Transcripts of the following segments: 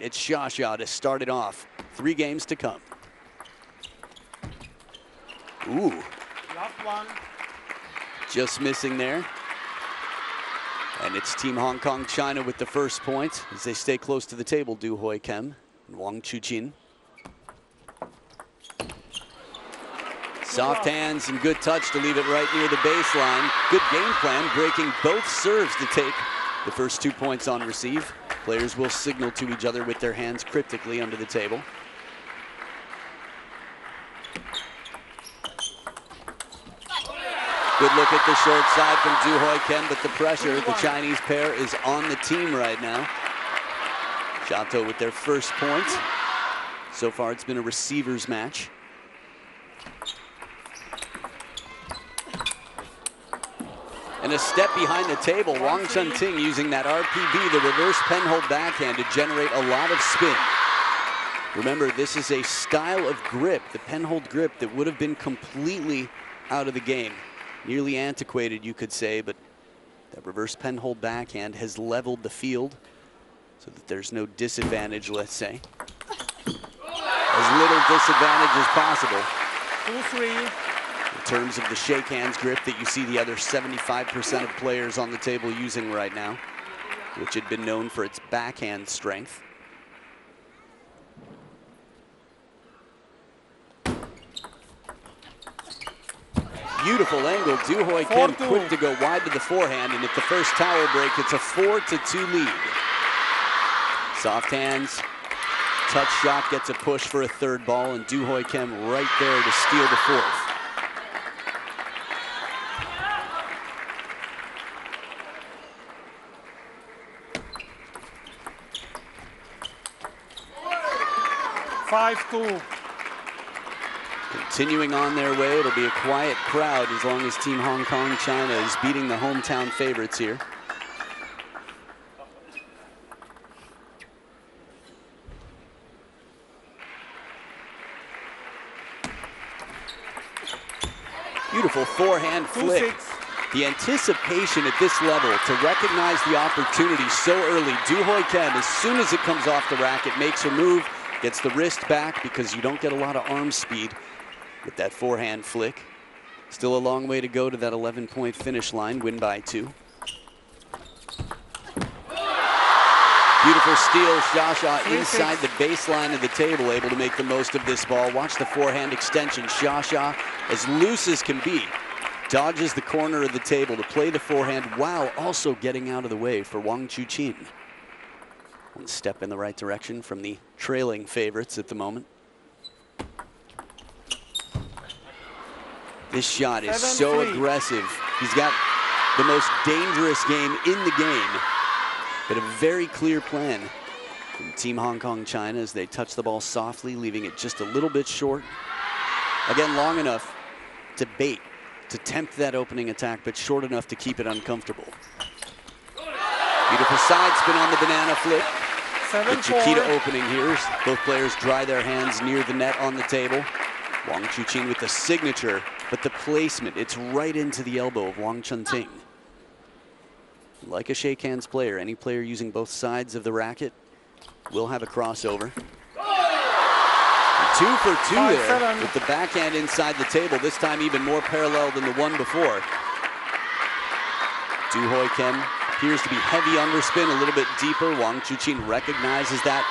It's Xia to start it off. 3 games to come. Ooh. Last one. Just missing there. And it's Team Hong Kong China with the first point as they stay close to the table, Du Hoi Kem and Wang Chuqin. Soft hands and good touch to leave it right near the baseline. Good game plan, breaking both serves to take the first 2 points on receive. Players will signal to each other with their hands cryptically under the table. Good look at the short side from Du Hoi Kem, but the pressure, the Chinese pair is on the team right now. Xiaotou with their first point. So far it's been a receiver's match. And a step behind the table, Wang Chunting using that RPB, the reverse penhold backhand, to generate a lot of spin. Remember, this is a style of grip, the penhold grip, that would have been completely out of the game. Nearly antiquated, you could say, but that reverse penhold backhand has leveled the field so that there's no disadvantage, let's say. As little disadvantage as possible. 2-3. In terms of the shake hands grip that you see the other 75% of players on the table using right now, which had been known for its backhand strength. Beautiful angle. Du Hoi Kem quick to go wide to the forehand, and at the first tower break, it's a 4-2 lead. Soft hands, touch shot gets a push for a third ball, and Du Hoi Kem right there to steal the fourth. Continuing on their way, it'll be a quiet crowd as long as Team Hong Kong China is beating the hometown favorites here. Beautiful forehand flick. The anticipation at this level to recognize the opportunity so early. Du Hoi Kem, as soon as it comes off the racket, makes her move, gets the wrist back because you don't get a lot of arm speed with that forehand flick. Still a long way to go to that 11-point finish line, win by 2. Beautiful steal, Xia inside the baseline of the table, able to make the most of this ball. Watch the forehand extension. Xia, as loose as can be, dodges the corner of the table to play the forehand while also getting out of the way for Wang Chuqin. One step in the right direction from the trailing favorites at the moment. This shot is so aggressive. He's got the most dangerous game in the game, but a very clear plan from Team Hong Kong China as they touch the ball softly, leaving it just a little bit short. Again, long enough to bait, to tempt that opening attack, but short enough to keep it uncomfortable. Beautiful side spin on the banana flip. The Chiquita opening here. Both players dry their hands near the net on the table. Wang Chuqin with the signature, but the placement, it's right into the elbow of Wang Chunting. Like a shake hands player, any player using both sides of the racket will have a crossover. And 2 for 2 there with the backhand inside the table, this time even more parallel than the one before. Du Hoi Kem appears to be heavy underspin, a little bit deeper. Wang Chuqin recognizes that,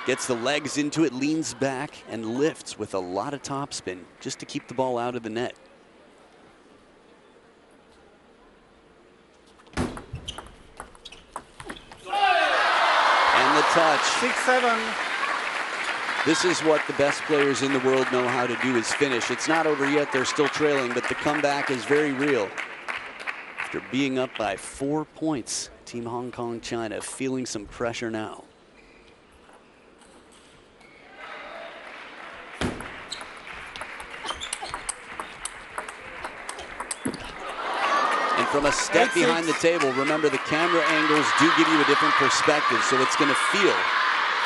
gets the legs into it, leans back, and lifts with a lot of topspin just to keep the ball out of the net. And the touch. 6-7. This is what the best players in the world know how to do, is finish. It's not over yet, they're still trailing, but the comeback is very real. After being up by 4 points, Team Hong Kong China feeling some pressure now. And from a step behind the table, remember the camera angles do give you a different perspective, so it's going to feel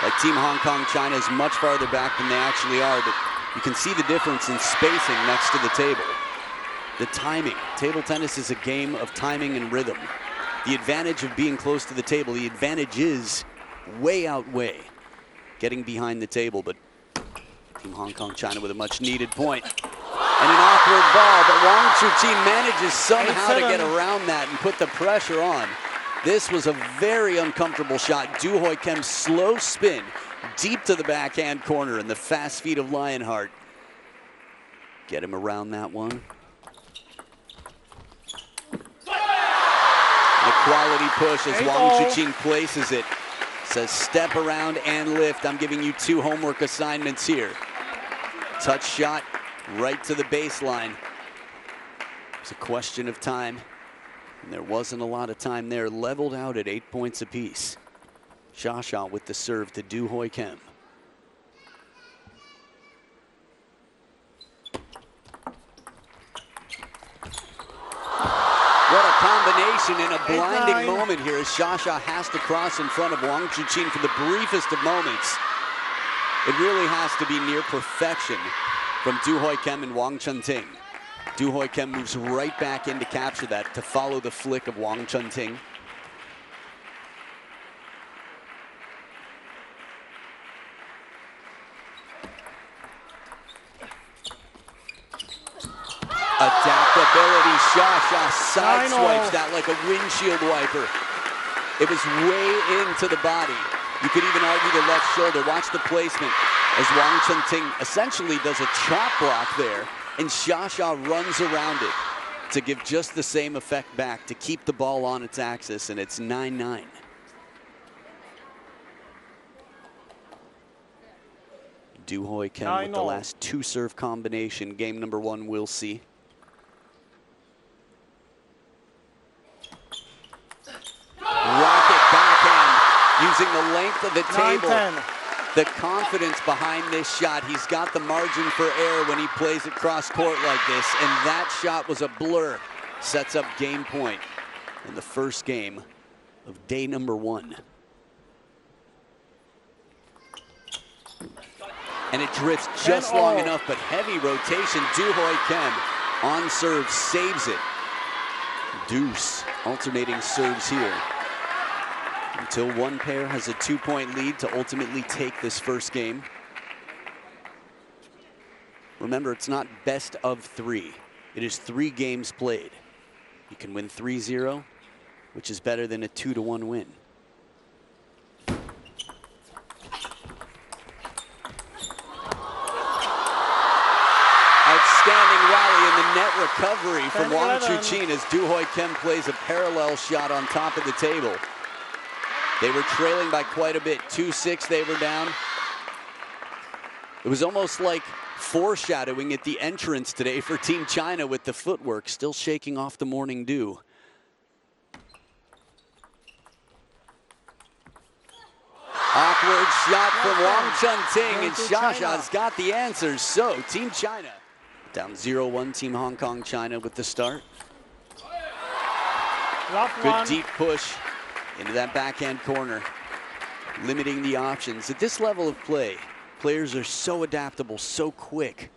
like Team Hong Kong China is much farther back than they actually are, but you can see the difference in spacing next to the table. The timing. Table tennis is a game of timing and rhythm. The advantage of being close to the table, the advantages way outweigh getting behind the table, but Team Hong Kong China with a much needed point. And an awkward ball, but Wang Chuqin manages somehow to get around that and put the pressure on. This was a very uncomfortable shot. Du Hoi Kim's slow spin deep to the backhand corner, and the fast feet of Lionheart get him around that one. A quality push as Wang Chuqin places it. Says step around and lift. I'm giving you 2 homework assignments here. Touch shot right to the baseline. It's a question of time. And there wasn't a lot of time there. Leveled out at 8 points apiece. Xia with the serve to Du Hoi Kim. What a combination in a blinding moment here as Xia has to cross in front of Wang Chuqin for the briefest of moments. It really has to be near perfection from Du Hoi Kim and Wang Chunting. Du Hoi Kim moves right back in to capture that, to follow the flick of Wang Chunting. Adaptability, Xia sideswipes that like a windshield wiper. It was way into the body. You could even argue the left shoulder. Watch the placement as Wang Chunting essentially does a chop block there, and Xia runs around it to give just the same effect back, to keep the ball on its axis, and it's 9-9. Du Hoi Kim with the last 2 serve combination. Game number 1, we'll see. Rocket backhand using the length of the table. 9-10. The confidence behind this shot. He's got the margin for error when he plays it cross court like this, and that shot was a blur. Sets up game point in the first game of day number 1. And it drifts just long enough, but heavy rotation. Du Hoi Kim on serve, saves it. Deuce, alternating serves here. Until one pair has a 2-point lead to ultimately take this first game. Remember, it's not best of 3. It is 3 games played. You can win 3-0, which is better than a 2-1 win. Outstanding rally in the net recovery from Wang Chuqin as Du Hoi Kim plays a parallel shot on top of the table. They were trailing by quite a bit. 2-6 they were down. It was almost like foreshadowing at the entrance today for Team China with the footwork, still shaking off the morning dew. Awkward shot from Wang Chunting, and Xia's got the answers. So Team China down 0-1, Team Hong Kong China with the start. Good deep push into that backhand corner, limiting the options. At this level of play, players are so adaptable, so quick.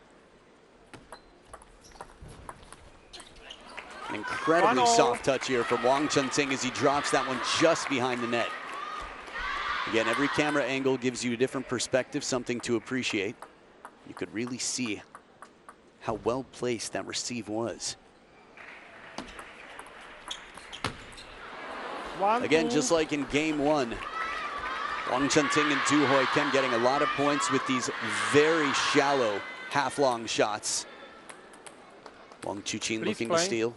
An incredibly soft touch here from Wang Chunting as he drops that one just behind the net. Again, every camera angle gives you a different perspective, something to appreciate. You could really see how well placed that receive was. Again, just like in game 1, Wang Chunting and Du Hoi Kim getting a lot of points with these very shallow half-long shots. Wang Chuqin looking to steal,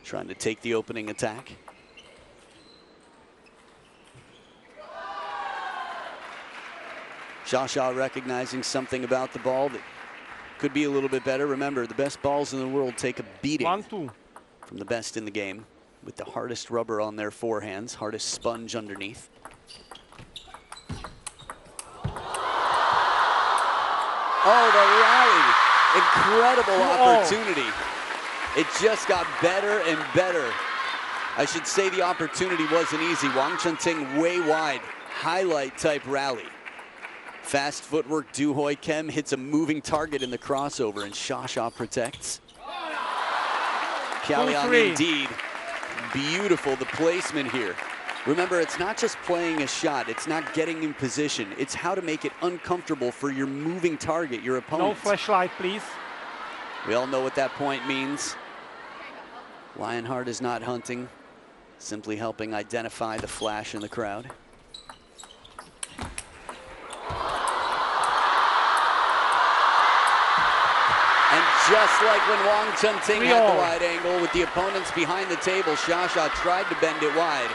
trying to take the opening attack. Xia recognizing something about the ball that could be a little bit better. Remember, the best balls in the world take a beating from the best in the game, with the hardest rubber on their forehands, hardest sponge underneath. Oh, the rally. Incredible opportunity. It just got better and better. I should say the opportunity wasn't easy. Wang Chunting way wide, highlight type rally. Fast footwork, Du Hoi Kim hits a moving target in the crossover, and Xia protects. Piao indeed. Beautiful, the placement here. Remember, it's not just playing a shot. It's not getting in position. It's how to make it uncomfortable for your moving target, your opponent. No flashlight, please. We all know what that point means. Lionheart is not hunting, simply helping identify the flash in the crowd. And just like when Wang Chunting had the wide angle with the opponents behind the table, Xia tried to bend it wide.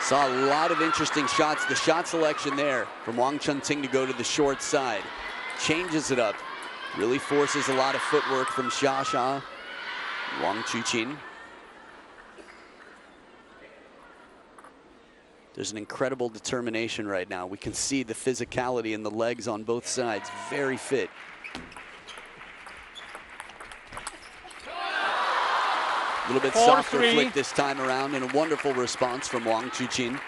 Saw a lot of interesting shots. The shot selection there from Wang Chunting to go to the short side. Changes it up. Really forces a lot of footwork from Xia. Wang Chuqin. There's an incredible determination right now. We can see the physicality in the legs on both sides. Very fit. A little bit softer flick this time around, and a wonderful response from Wang Chuqin.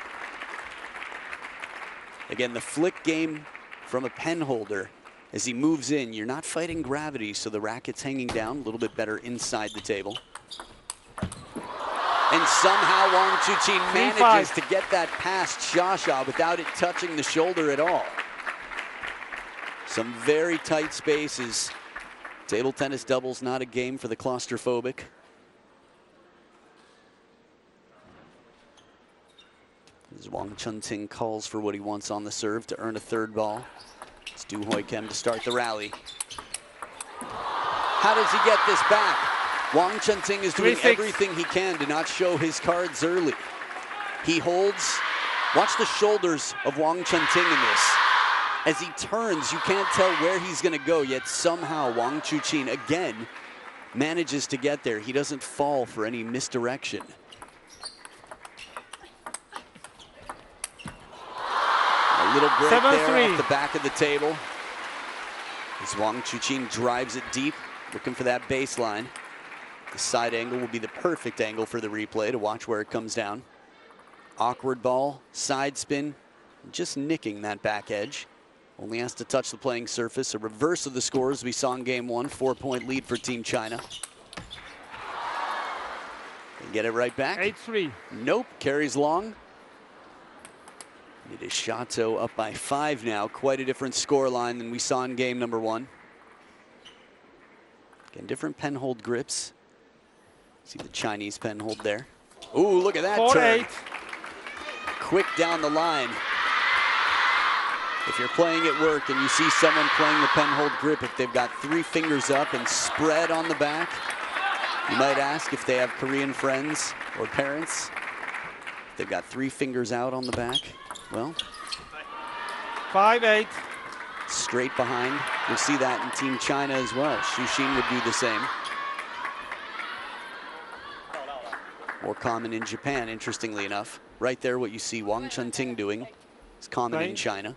Again, the flick game from a pen holder. As he moves in, you're not fighting gravity, so the racket's hanging down a little bit better inside the table. And somehow Wang Chuqin manages to get that past Xia without it touching the shoulder at all. Some very tight spaces. Table tennis doubles not a game for the claustrophobic. As Wang Chunting calls for what he wants on the serve to earn a third ball. It's Du Hoi Kim to start the rally. How does he get this back? Wang Chunting is doing everything he can to not show his cards early. He holds. Watch the shoulders of Wang Chunting in this. As he turns, you can't tell where he's going to go, yet somehow Wang Chuqin again manages to get there. He doesn't fall for any misdirection. A little break there off the back of the table. As Wang Chuqin drives it deep, looking for that baseline. The side angle will be the perfect angle for the replay to watch where it comes down. Awkward ball, side spin, just nicking that back edge. Only has to touch the playing surface. A reverse of the scores we saw in game one. 4-point lead for Team China. And get it right back. 8-3. Nope, carries long. It is Shato up by 5 now. Quite a different score line than we saw in game number 1. Again, different pen hold grips. See the Chinese pen hold there. Ooh, look at that turn. 4-8. Quick down the line. If you're playing at work and you see someone playing the pen hold grip, if they've got 3 fingers up and spread on the back, you might ask if they have Korean friends or parents. If they've got 3 fingers out on the back. Well, 5-8. Straight behind. You'll see that in Team China as well. Xu would do the same. More common in Japan, interestingly enough. Right there, what you see Wang Chunting doing is common in China.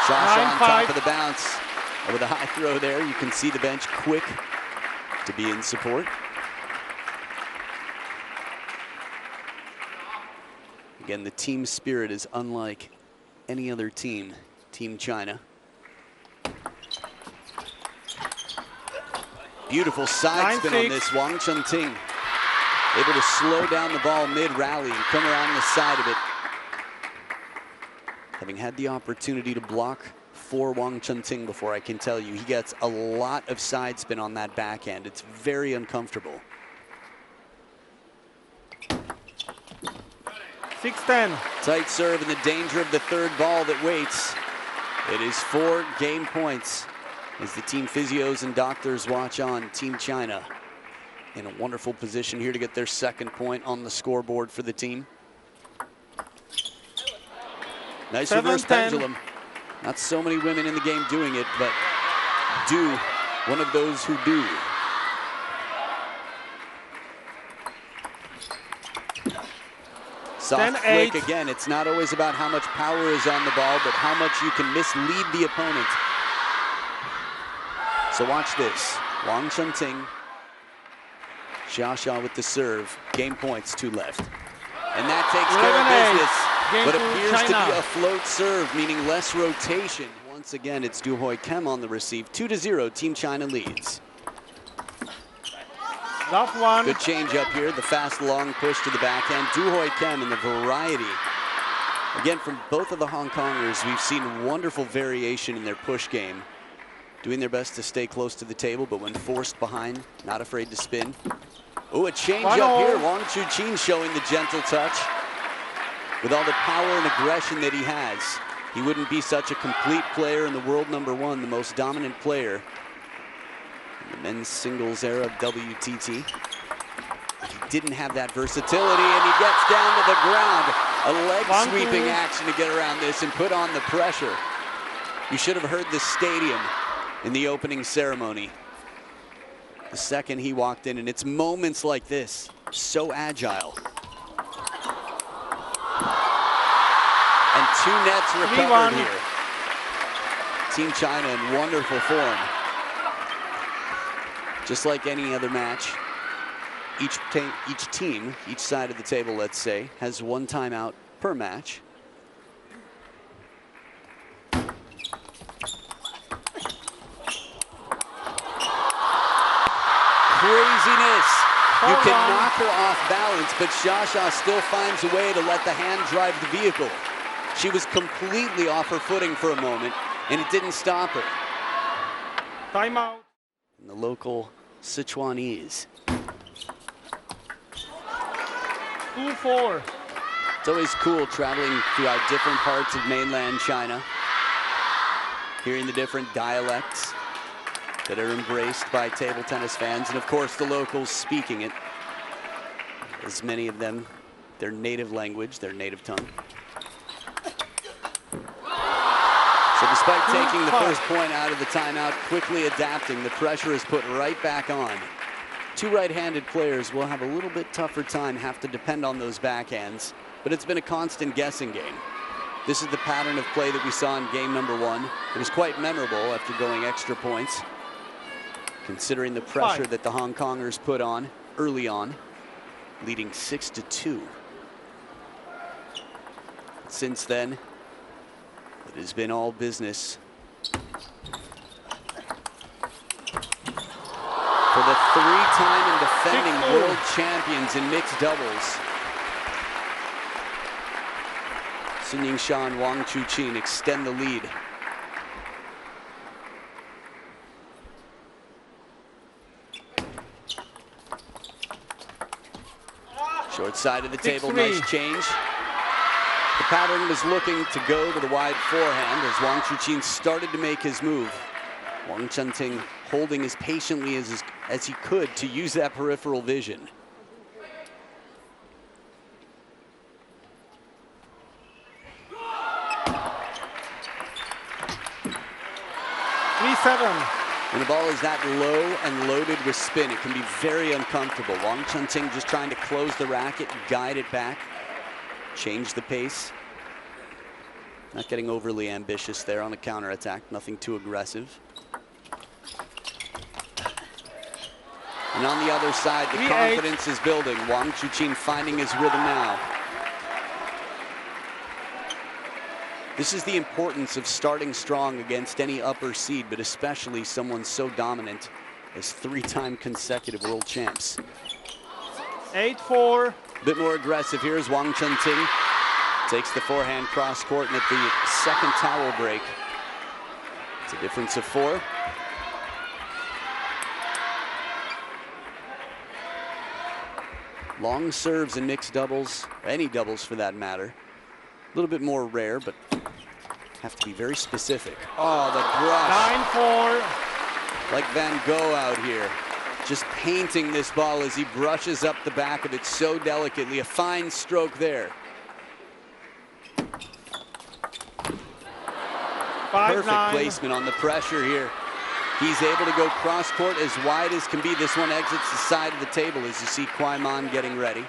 Xia on top of the bounce. With a high throw there, you can see the bench quick to be in support. Again, the team spirit is unlike any other team, Team China. Beautiful side spin on this, Wang Chunting. Able to slow down the ball mid-rally and come around the side of it. Having had the opportunity to block for Wang Chunting before, I can tell you, he gets a lot of side spin on that backhand. It's very uncomfortable. 6-10. Tight serve and the danger of the third ball that waits. It is 4 game points as the team physios and doctors watch on. Team China in a wonderful position here to get their 2nd point on the scoreboard for the team. Nice reverse pendulum. Not so many women in the game doing it, but Du, one of those who do. Soft flick again. It's not always about how much power is on the ball, but how much you can mislead the opponent. So watch this. Wang Chunting. Xia with the serve. Game points, 2 left. And that takes care of business. What appears to be a float serve, meaning less rotation. Once again, it's Du Hoi Kim on the receive. 2-0, Team China leads. Love one. Good change up here. The fast long push to the backhand. Du Hoi Kem and the variety. Again, from both of the Hong Kongers, we've seen wonderful variation in their push game. Doing their best to stay close to the table, but when forced behind, not afraid to spin. Oh, a change up here. Wang Chuqin showing the gentle touch. With all the power and aggression that he has, he wouldn't be such a complete player in the world #1, the most dominant player in the men's singles era of WTT. He didn't have that versatility, and he gets down to the ground. A leg sweeping action to get around this and put on the pressure. You should have heard the stadium in the opening ceremony the second he walked in, and it's moments like this, so agile. And 2 nets recovered here. Team China in wonderful form. Just like any other match, each team, each side of the table, let's say, has 1 timeout per match. Craziness. You can knock her off balance, but Xia still finds a way to let the hand drive the vehicle. She was completely off her footing for a moment, and it didn't stop her. Timeout. And the local Sichuanese. 2-4. It's always cool traveling throughout different parts of mainland China, hearing the different dialects that are embraced by table tennis fans, and of course the locals speaking it, as many of them, their native language, their native tongue. So despite taking the first point out of the timeout, quickly adapting, the pressure is put right back on. 2 right-handed players will have a little bit tougher time, have to depend on those backhands, but it's been a constant guessing game. This is the pattern of play that we saw in game #1. It was quite memorable after going extra points, considering the pressure that the Hong Kongers put on early on, leading 6-2. Since then, it has been all business for the 3-time and defending world champions in mixed doubles. Sun Yingshan and Wang Chuqin extend the lead. Short side of the table, nice change. The pattern was looking to go to the wide forehand as Wang Chuqin started to make his move. Wang Chunting holding as patiently as he could to use that peripheral vision. When the ball is that low and loaded with spin, it can be very uncomfortable. Wang Chunting just trying to close the racket, guide it back, change the pace. Not getting overly ambitious there on the counterattack, nothing too aggressive. And on the other side, the confidence is building. Wang Chuqin finding his rhythm now. This is the importance of starting strong against any upper seed, but especially someone so dominant as 3-time consecutive world champs. 8-4. A bit more aggressive here as Wang Chunting takes the forehand cross court, and at the second towel break, it's a difference of 4. Long serves in mixed doubles, or any doubles for that matter. A little bit more rare, but have to be very specific. Oh, the brush. 9-4. Like Van Gogh out here, just painting this ball as he brushes up the back of it so delicately. A fine stroke there. Perfect placement on the pressure here. He's able to go cross court as wide as can be. This one exits the side of the table as you see Kwai Man getting ready.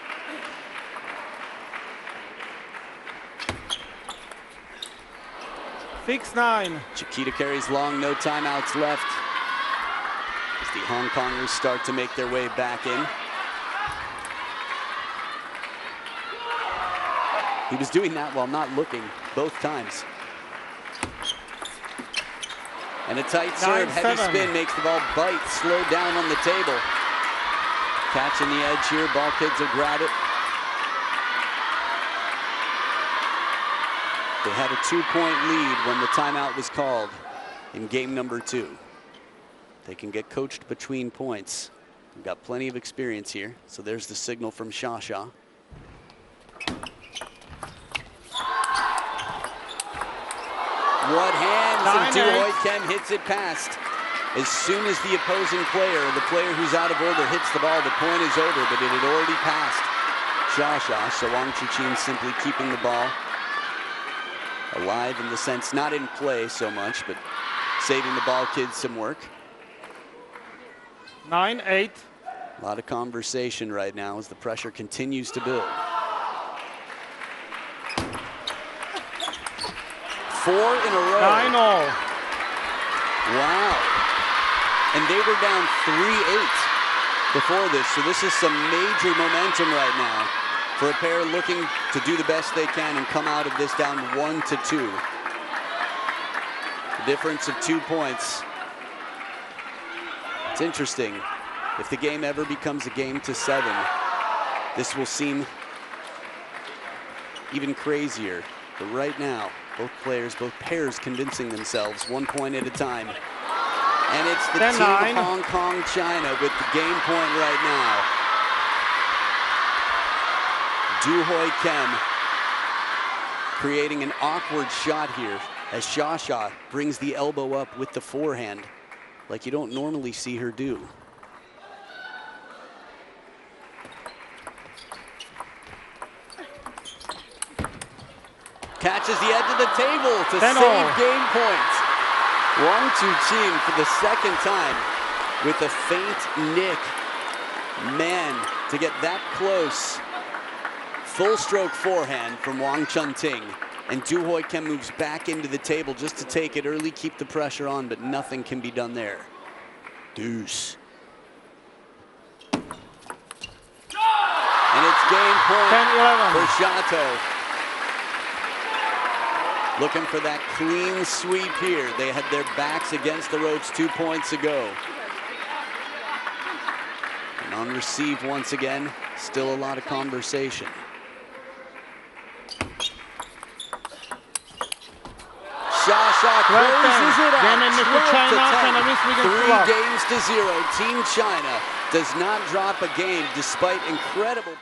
Fix 9. Chiquita carries long, no timeouts left as the Hong Kongers start to make their way back in. He was doing that while not looking both times. And a tight serve, heavy spin makes the ball bite, slow down on the table. Catching the edge here, ball kids will grab it. They had a 2-point lead when the timeout was called in game number 2. They can get coached between points. We've got plenty of experience here. So there's the signal from Shasha. What hands, and Du Hoi Kem hits it past. As soon as the opposing player, the player who's out of order, hits the ball, the point is over, but it had already passed Shasha. So Wang Chuqin simply keeping the ball alive in the sense, not in play so much, but saving the ball kids some work. 9-8. A lot of conversation right now as the pressure continues to build. 4 in a row. 9-0. Wow. And they were down 3-8 before this, so this is some major momentum right now for a pair looking to do the best they can and come out of this down 1-2. The difference of 2 points. It's interesting. If the game ever becomes a game to 7, this will seem even crazier. But right now, both pairs convincing themselves 1 point at a time. And it's the team Hong Kong, China with the game point right now. Du Hoi Kem creating an awkward shot here as Shasha brings the elbow up with the forehand like you don't normally see her do. Catches the edge of the table to save game points. Wang Chuqin for the second time with a feint nick. Man, to get that close. Full stroke forehand from Wang Chunting. And Du Hoi Kem moves back into the table just to take it early, keep the pressure on, but nothing can be done there. Deuce. And it's game point 10-11 for Shato. Looking for that clean sweep here. They had their backs against the ropes 2 points ago. And on receive once again, still a lot of conversation. Shasha closes it out. 3 games to 0. Team China does not drop a game despite incredible